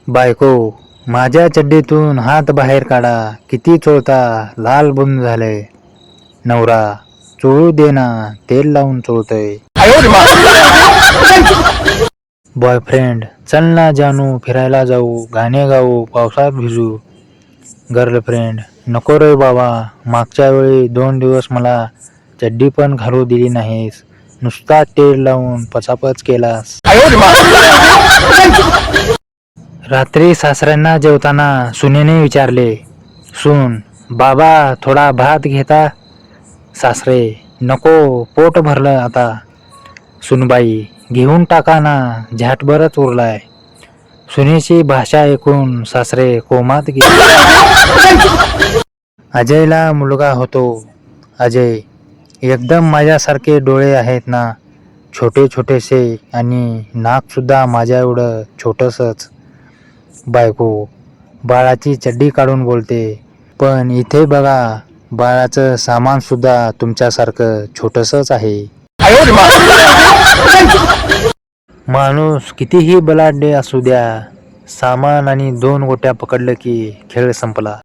बायको, माझ्या चड्डीतून हात बाहेर काढा, किती चोळता, लाल बुंद झाले. नवरा, चोळू दे ना, तेल लावून चोळतय. बॉयफ्रेंड, चल ना जानू, फिरायला जाऊ, गाणे गाऊ, पावसात भिजू. गर्लफ्रेंड, नको रे बाबा, मागच्या वेळी 2 दिवस मला चड्डी पण घालू दिली नाहीस, नुसता तेल लावून पचापच केलास. रात्री सासऱ्यांना जेवताना सुनेने विचारले, सून, बाबा थोडा भात घेता? सासरे, नको, पोट भरलं आता. सुनबाई, घेऊन टाका ना, झ्याटभरच उरलाय. सुनेची भाषा ऐकून सासरे कोमात गेले. अजयला मुलगा होतो. अजय, एकदम माझ्यासारखे डोळे आहेत ना, छोटे छोटेसे, आणि नाक सुद्धा माझ्या एवढं छोटंसंच. बायको, बाळाची चड्डी काढून बोलते, पण इथे बघा, बाळाचं सामान सुद्धा तुमच्यासारखं छोटंसंच आहे. माणूस कितीही बलाढ्य असू द्या, सामान आणि 2 गोट्या पकडलं की खेळ संपला.